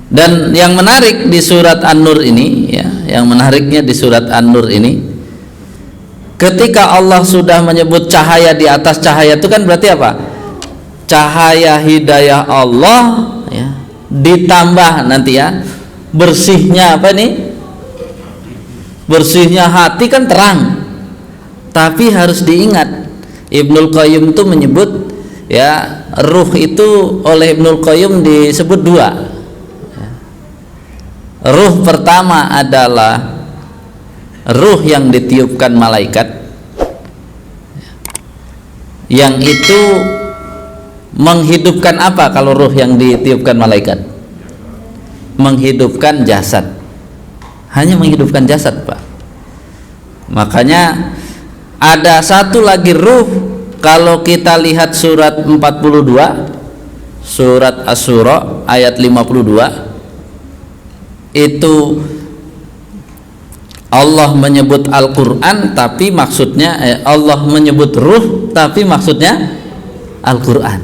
Dan yang menarik di surat An-Nur ini, ya, yang menariknya di surat An-Nur ini, ketika Allah sudah menyebut cahaya di atas cahaya, itu kan berarti apa? Cahaya hidayah Allah, ya, ditambah nanti ya bersihnya apa nih? Bersihnya hati kan terang. Tapi harus diingat, Ibnul Qayyim itu menyebut, ya, ruh itu oleh Ibnul Qayyim disebut dua. Ruh pertama adalah ruh yang ditiupkan malaikat, yang itu menghidupkan apa kalau ruh yang ditiupkan malaikat? Menghidupkan jasad. Hanya menghidupkan jasad, Pak. Makanya ada satu lagi ruh, kalau kita lihat surat 42, surat Asy-Syura ayat 52, itu Allah menyebut Al-Quran tapi maksudnya Allah menyebut ruh tapi maksudnya Al-Quran,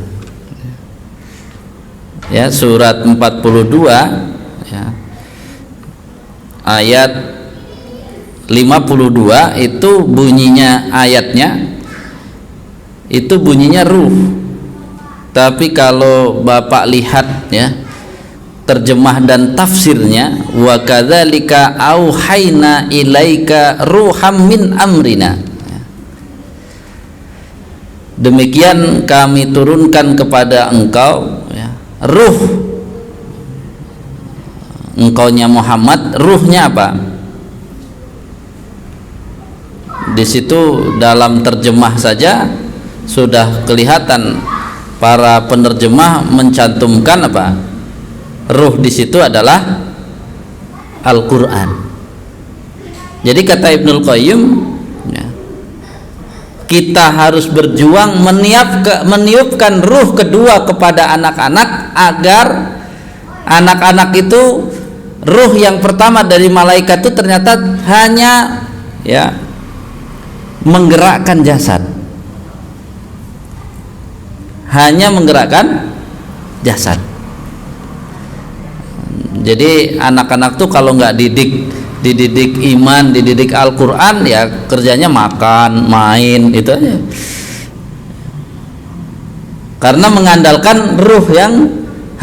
ya, surat 42, ya, ayat 52 itu bunyinya, ayatnya itu bunyinya ruh, tapi kalau Bapak lihat, ya, terjemah dan tafsirnya, wa kadzalika auhayna ilaika ruham min amrina, demikian kami turunkan kepada engkau, ya, ruh engkaunya Muhammad. Ruhnya apa? Di situ dalam terjemah saja sudah kelihatan para penerjemah mencantumkan apa? Ruh di situ adalah Al-Quran. Jadi kata Ibnul Qayyim, ya, kita harus berjuang meniupkan ruh kedua kepada anak-anak, agar anak-anak itu, ruh yang pertama dari malaikat itu ternyata hanya, ya, menggerakkan jasad, hanya menggerakkan jasad. Jadi anak-anak tuh kalau nggak dididik iman, dididik Al-Quran, ya kerjanya makan, main, itu aja. Karena mengandalkan ruh yang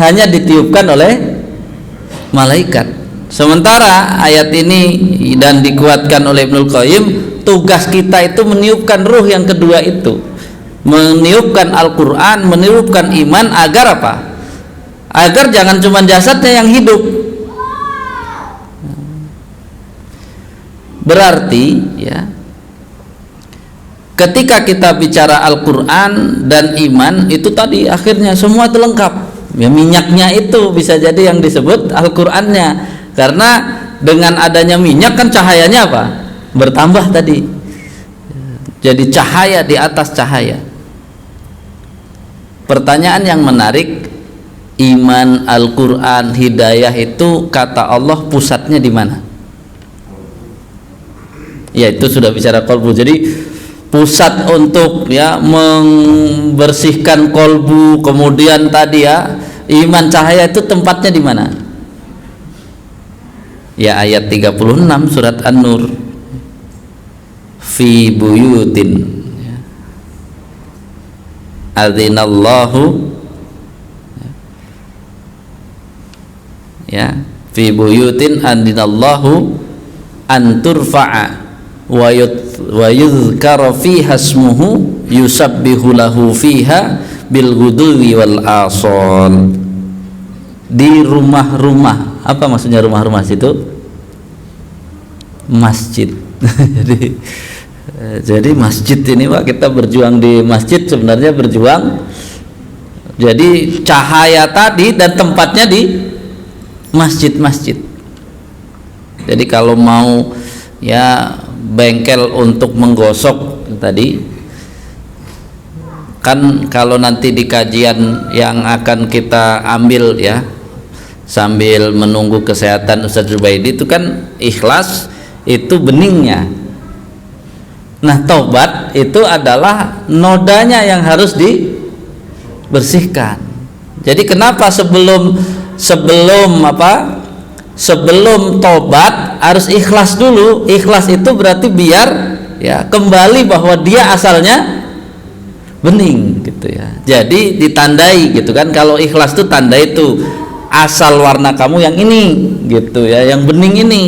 hanya ditiupkan oleh malaikat. Sementara ayat ini dan dikuatkan oleh Ibnul Qayyim, tugas kita itu meniupkan ruh yang kedua itu, meniupkan Al-Quran, meniupkan iman, agar apa? Agar jangan cuma jasadnya yang hidup. Berarti, ya, ketika kita bicara Al-Quran dan iman itu tadi akhirnya semua itu lengkap, ya, minyaknya itu bisa jadi yang disebut Al-Qurannya, karena dengan adanya minyak kan cahayanya apa? Bertambah tadi, jadi cahaya di atas cahaya. Pertanyaan yang menarik, iman, Al-Quran, hidayah itu kata Allah pusatnya di mana? Ya, itu sudah bicara kolbu. Jadi pusat untuk, ya, membersihkan kolbu, kemudian tadi, ya, iman, cahaya itu tempatnya di mana? Ya, ayat 36 surat An-Nur, fi buyutin, ya, adzinallahu, ya, fi buyutin adzinallahu an turfa'a wa yuzkara fiha ismuhu yusabbihu lahu fiha bil ghudwi wal asal. Di rumah-rumah, apa maksudnya rumah-rumah situ? Masjid. jadi masjid ini, Pak, kita berjuang di masjid, sebenarnya berjuang, jadi cahaya tadi dan tempatnya di masjid-masjid. Jadi kalau mau, ya, bengkel untuk menggosok tadi, kan kalau nanti di kajian yang akan kita ambil, ya, sambil menunggu kesehatan Ustaz Zubaidi, itu kan ikhlas itu beningnya. Nah, taubat itu adalah nodanya yang harus dibersihkan. Jadi kenapa sebelum sebelum tobat harus ikhlas dulu. Ikhlas itu berarti biar ya kembali bahwa dia asalnya bening gitu ya. Jadi ditandai gitu kan, kalau ikhlas itu tanda itu asal warna kamu yang ini gitu ya, yang bening ini.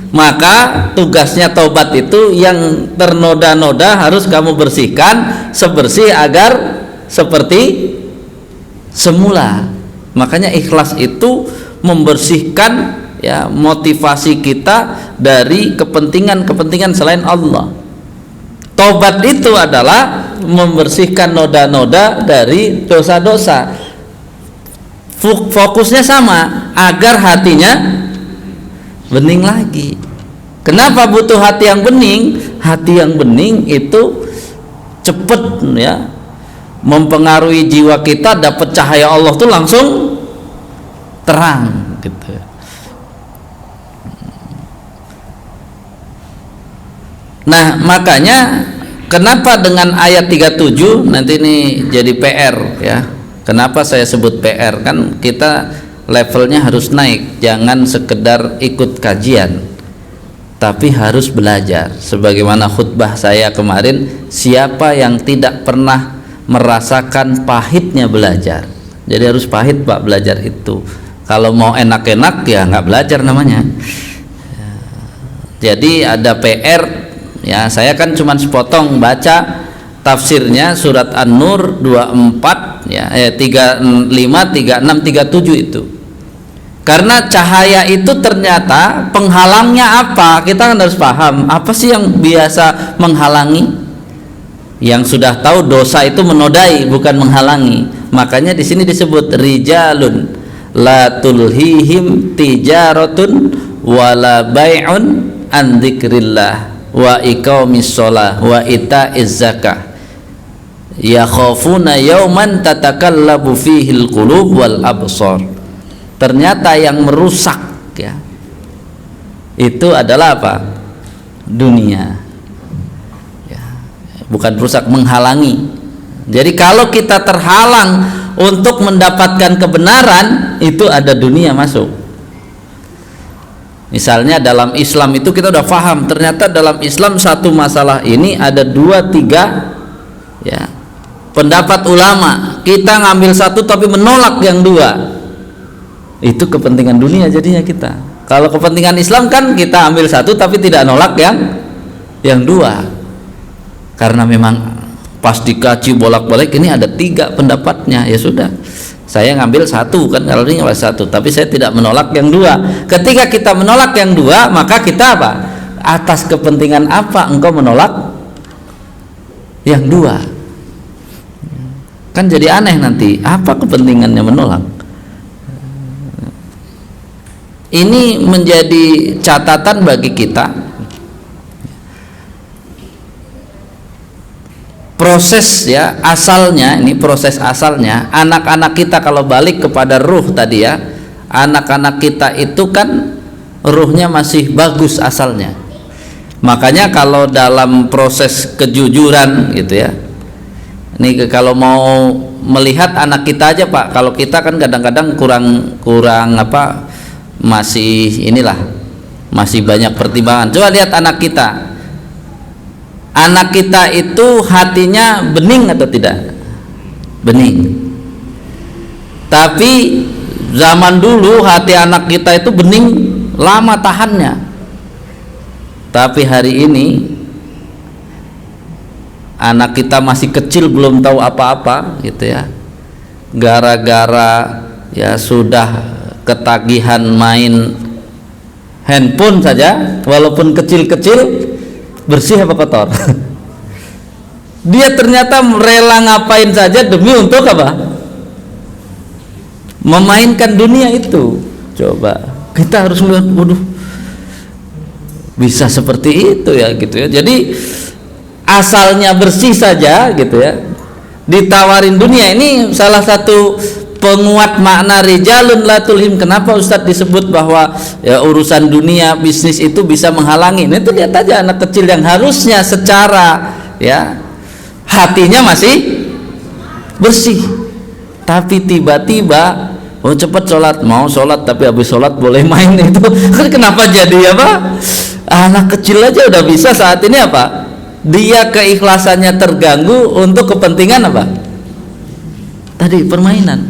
Maka tugasnya taubat itu yang ternoda-noda harus kamu bersihkan sebersih agar seperti semula. Makanya ikhlas itu membersihkan ya motivasi kita dari kepentingan selain Allah. Taubat itu adalah membersihkan noda-noda dari dosa-dosa. Fokusnya sama agar hatinya bening lagi. Kenapa butuh hati yang bening? Hati yang bening itu cepet ya mempengaruhi jiwa kita, dapat cahaya Allah tuh langsung terang gitu. Nah, makanya kenapa dengan ayat 37 nanti ini jadi PR ya. Kenapa saya sebut PR? Kan kita levelnya harus naik, jangan sekedar ikut kajian, tapi harus belajar. Sebagaimana khutbah saya kemarin, siapa yang tidak pernah merasakan pahitnya belajar? Jadi harus pahit Pak belajar itu. Kalau mau enak-enak ya nggak belajar namanya. Jadi ada PR ya. Saya kan cuma sepotong baca tafsirnya surat An-Nur 24 ya, 35, 36, 37 itu. Karena cahaya itu ternyata penghalangnya apa? Kita kan harus paham apa sih yang biasa menghalangi. Yang sudah tahu dosa itu menodai bukan menghalangi. Makanya di sini disebut rijalun la tulhihim tijaratun wala bai'un an dzikrillah wa iqamis shalah wa ita'iz zakah yakhafuna yauman tatakallabu fihil qulub wal absar. Ternyata yang merusak ya itu adalah apa? Dunia ya, bukan merusak, menghalangi. Jadi kalau kita terhalang untuk mendapatkan kebenaran, itu ada dunia masuk. Misalnya dalam Islam itu kita udah paham, ternyata dalam Islam satu masalah ini ada 2, 3 ya pendapat ulama. Kita ngambil satu tapi menolak yang 2. Itu kepentingan dunia jadinya kita. Kalau kepentingan Islam kan kita ambil satu tapi tidak nolak yang 2. Karena memang pas dikaji bolak-balik ini ada 3 pendapatnya, ya sudah. Saya ngambil satu kan, kalau ini ngambil satu, tapi saya tidak menolak yang 2. Ketika kita menolak yang 2, maka kita apa? Atas kepentingan apa engkau menolak yang 2? Kan jadi aneh nanti. Apa kepentingannya menolak? Ini menjadi catatan bagi kita. Proses ya asalnya, ini proses asalnya anak-anak kita kalau balik kepada ruh tadi ya, anak-anak kita itu kan ruhnya masih bagus asalnya. Makanya kalau dalam proses kejujuran gitu ya, ini kalau mau melihat anak kita aja Pak, kalau kita kan kadang-kadang kurang apa, masih inilah, masih banyak pertimbangan. Coba lihat anak kita. Anak kita itu hatinya bening atau tidak? Bening. Tapi zaman dulu hati anak kita itu bening, lama tahannya. Tapi hari ini anak kita masih kecil, belum tahu apa-apa gitu ya. Gara-gara ya sudah ketagihan main handphone saja, walaupun kecil-kecil, bersih apa kotor? Dia ternyata rela ngapain saja demi untuk apa? Memainkan dunia itu. Coba kita harus melihat, waduh, bisa seperti itu ya gitu ya. Jadi asalnya bersih saja gitu ya, ditawarin dunia. Ini salah satu penguat makna rijalun la tulhim. Kenapa Ustadz disebut bahwa ya urusan dunia bisnis itu bisa menghalangi? Nah, itu lihat aja anak kecil yang harusnya secara ya hatinya masih bersih, tapi tiba-tiba Oh cepat sholat, mau sholat tapi habis sholat boleh main itu kan kenapa jadi apa? Anak kecil aja udah bisa saat ini apa? Dia keikhlasannya terganggu untuk kepentingan apa? Tadi permainan.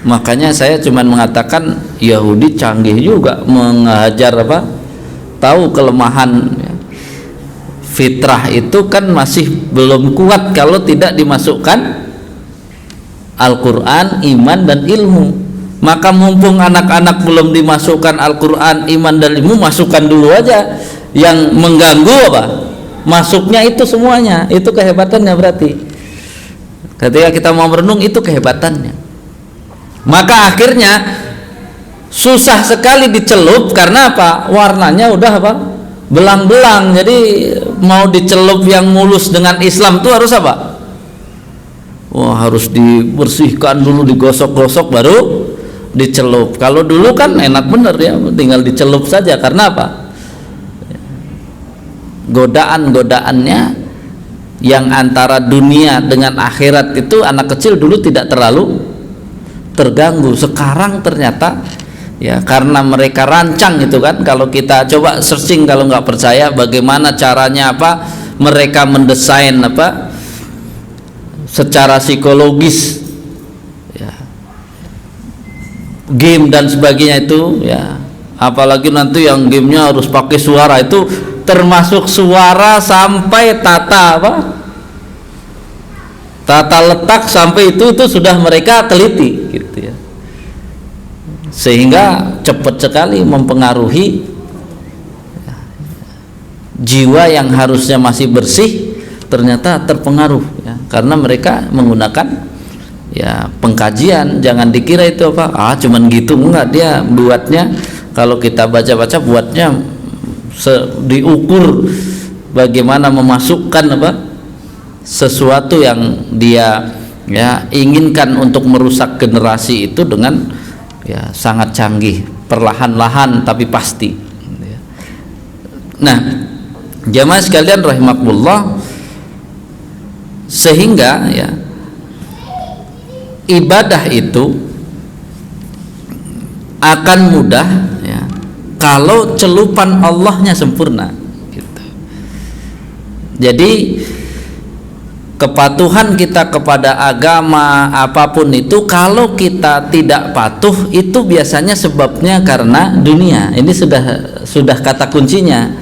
Makanya saya cuma mengatakan Yahudi canggih juga mengajar apa? Tahu kelemahan fitrah itu kan masih belum kuat kalau tidak dimasukkan Al-Quran, iman dan ilmu. Maka mumpung anak-anak belum dimasukkan Al-Quran, iman dan ilmu, masukkan dulu aja yang mengganggu apa? Masuknya itu semuanya. Itu kehebatannya berarti. Ketika kita mau merenung itu kehebatannya. Maka akhirnya susah sekali dicelup karena apa? Warnanya udah apa? Belang-belang. Jadi mau dicelup yang mulus dengan Islam itu harus apa? Wah, harus dibersihkan dulu, digosok-gosok baru dicelup. Kalau dulu kan enak bener ya, tinggal dicelup saja. Karena apa? Godaan-godaannya yang antara dunia dengan akhirat itu anak kecil dulu tidak terlalu terganggu. Sekarang ternyata ya karena mereka rancang itu kan. Kalau kita coba searching, kalau nggak percaya bagaimana caranya apa mereka mendesain apa secara psikologis ya, game dan sebagainya itu ya, apalagi nanti yang gamenya harus pakai suara, itu termasuk suara sampai tata apa tata letak sampai itu sudah mereka teliti gitu ya, sehingga cepat sekali mempengaruhi jiwa yang harusnya masih bersih ternyata terpengaruh ya, karena mereka menggunakan ya pengkajian. Jangan dikira itu apa cuman gitu, enggak, dia buatnya kalau kita baca-baca buatnya diukur bagaimana memasukkan apa sesuatu yang dia ya inginkan untuk merusak generasi itu dengan ya sangat canggih, perlahan-lahan tapi pasti. Nah, jamaah sekalian rahimakumullah, sehingga ya ibadah itu akan mudah ya kalau celupan Allahnya sempurna gitu. Jadi kepatuhan kita kepada agama apapun itu, kalau kita tidak patuh itu biasanya sebabnya karena dunia. Ini sudah kata kuncinya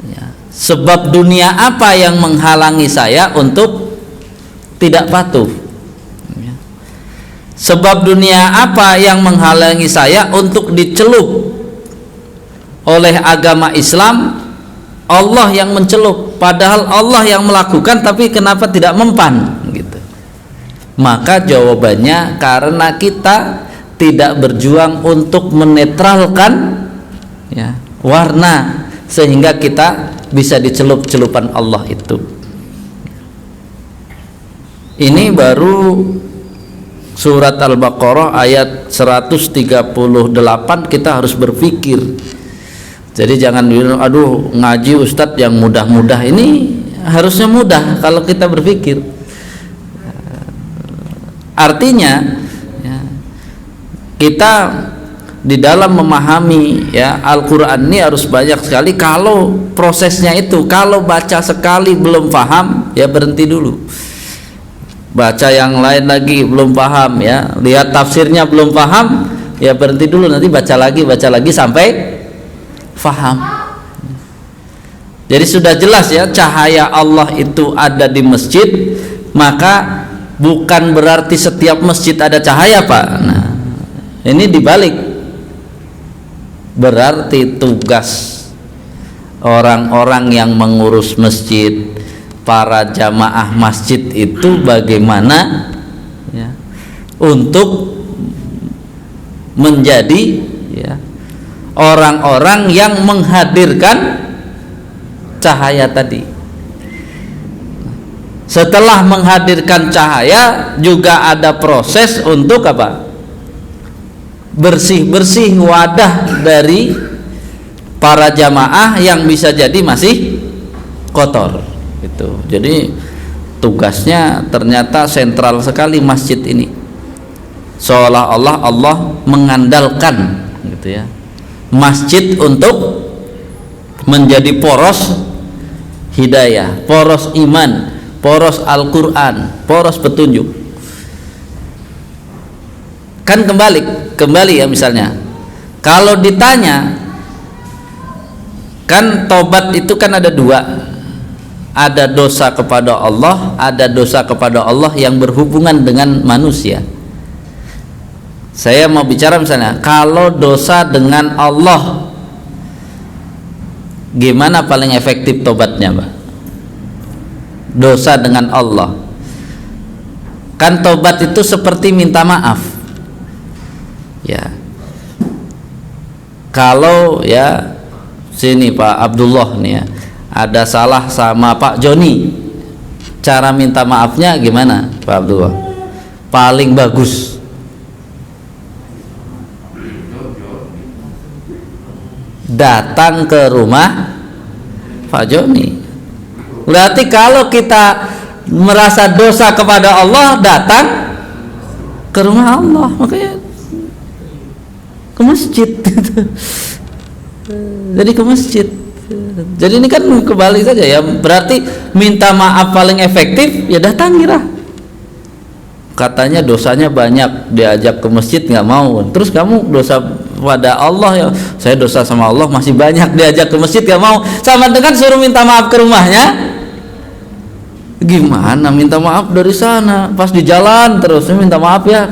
ya. Sebab dunia apa yang menghalangi saya untuk tidak patuh ya. Sebab dunia apa yang menghalangi saya untuk dicelup oleh agama Islam? Allah yang mencelup, padahal Allah yang melakukan, tapi kenapa tidak mempan gitu. Maka jawabannya karena kita tidak berjuang untuk menetralkan ya warna, sehingga kita bisa dicelup-celupan Allah itu. Ini baru surat Al-Baqarah ayat 138 kita harus berpikir. Jadi jangan bilang aduh ngaji Ustadz yang mudah-mudah. Ini harusnya mudah kalau kita berpikir. Artinya ya, kita di dalam memahami ya Al-Quran ini harus banyak sekali. Kalau prosesnya itu, kalau baca sekali belum paham ya berhenti dulu, baca yang lain lagi belum paham ya, lihat tafsirnya belum paham ya berhenti dulu, nanti baca lagi sampai faham. Jadi sudah jelas ya, cahaya Allah itu ada di masjid, maka bukan berarti setiap masjid ada cahaya, Pak. Nah, ini dibalik, berarti tugas orang-orang yang mengurus masjid, para jamaah masjid itu bagaimana ya, untuk menjadi ya orang-orang yang menghadirkan cahaya tadi. Setelah menghadirkan cahaya juga ada proses untuk apa? Bersih-bersih wadah dari para jamaah yang bisa jadi masih kotor gitu. Jadi tugasnya ternyata sentral sekali masjid ini. seolah-olah Allah mengandalkan gitu ya masjid untuk menjadi poros hidayah, poros iman, poros Al-Quran, poros petunjuk. Kan kembali ya, misalnya kalau ditanya, kan tobat itu kan ada dua, ada dosa kepada Allah, ada dosa kepada Allah yang berhubungan dengan manusia. Saya mau bicara misalnya kalau dosa dengan Allah, gimana paling efektif tobatnya, Mbak? Dosa dengan Allah, kan tobat itu seperti minta maaf ya. Kalau ya sini Pak Abdullah nih ya, ada salah sama Pak Joni, cara minta maafnya gimana Pak Abdullah paling bagus? Datang ke rumah Pak Joni. Berarti kalau kita merasa dosa kepada Allah, datang ke rumah Allah, makanya ke masjid gitu. Jadi ke masjid. Jadi ini kan kembali saja ya, berarti minta maaf paling efektif ya datangilah. Katanya dosanya banyak, diajak ke masjid nggak mau. Terus kamu dosa pada Allah ya, saya dosa sama Allah masih banyak, diajak ke masjid nggak mau. Sama dengan suruh minta maaf ke rumahnya, gimana minta maaf dari sana, pas di jalan terus minta maaf ya,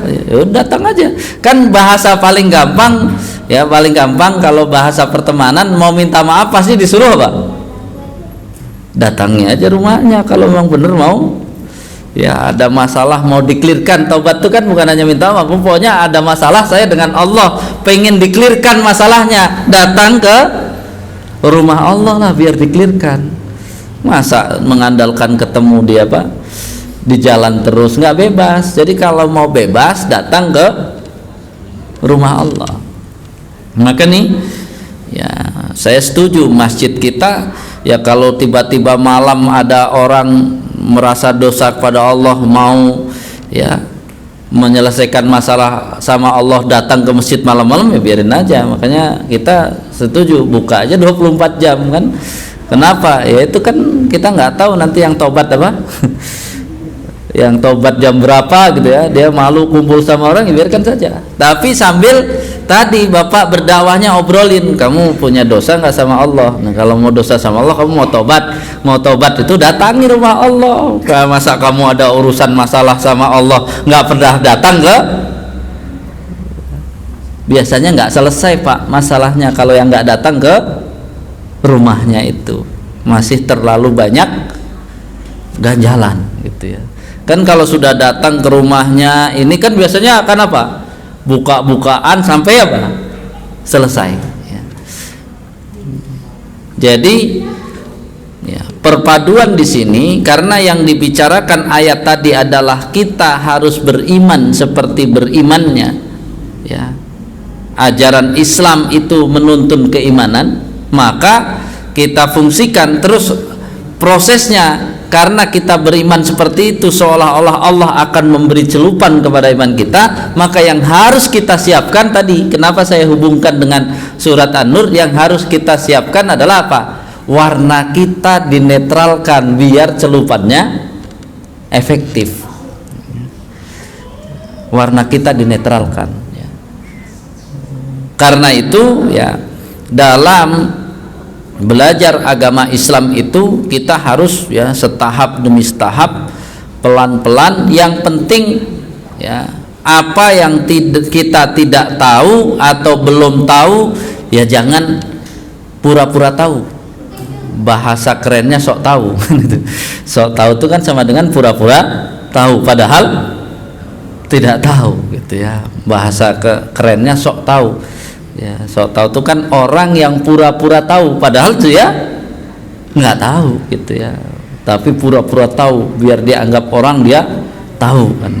datang aja. Kan bahasa paling gampang ya, paling gampang kalau bahasa pertemanan mau minta maaf pasti disuruh apa? Datangi aja rumahnya kalau memang bener mau. Ya ada masalah mau diklirkan, taubat itu kan bukan hanya minta maaf, pokoknya ada masalah saya dengan Allah, pengen diklirkan masalahnya, datang ke rumah Allah lah biar diklirkan. Masa mengandalkan ketemu dia Pak di jalan terus, nggak bebas. Jadi kalau mau bebas datang ke rumah Allah. Maka nih ya saya setuju masjid kita ya, kalau tiba-tiba malam ada orang merasa dosa kepada Allah, mau ya menyelesaikan masalah sama Allah, datang ke masjid malam-malam ya biarin aja. Makanya kita setuju buka aja 24 jam kan. Kenapa? Ya itu kan kita nggak tahu nanti yang tobat apa yang tobat jam berapa gitu ya, dia malu kumpul sama orang ya biarkan saja. Tapi sambil tadi Bapak berdakwahnya obrolin, kamu punya dosa nggak sama Allah? Nah kalau mau dosa sama Allah, kamu mau tobat itu datangi rumah Allah. Masa kamu ada urusan masalah sama Allah nggak pernah datang ke, biasanya nggak selesai Pak masalahnya kalau yang nggak datang ke rumahnya, itu masih terlalu banyak ganjalan gitu ya. Kan kalau sudah datang ke rumahnya ini kan biasanya akan apa, buka-bukaan sampai apa selesai ya. Jadi ya, perpaduan di sini karena yang dibicarakan ayat tadi adalah kita harus beriman seperti berimannya ya, ajaran Islam itu menuntun keimanan, maka kita fungsikan terus prosesnya. Karena kita beriman seperti itu seolah-olah Allah akan memberi celupan kepada iman kita, maka yang harus kita siapkan tadi, kenapa saya hubungkan dengan surat An-Nur, yang harus kita siapkan adalah apa? Warna kita dinetralkan biar celupannya efektif. Warna kita dinetralkan ya. Karena itu ya, dalam belajar agama Islam itu kita harus ya setahap demi setahap, pelan-pelan. Yang penting ya, apa yang kita tidak tahu atau belum tahu ya jangan pura-pura tahu. Bahasa kerennya sok tahu. Sok tahu itu kan sama dengan pura-pura tahu padahal tidak tahu gitu ya. Bahasa kerennya sok tahu. Ya, sok tahu itu kan orang yang pura-pura tahu padahal itu ya nggak tahu gitu ya, tapi pura-pura tahu biar dia anggap orang dia tahu kan.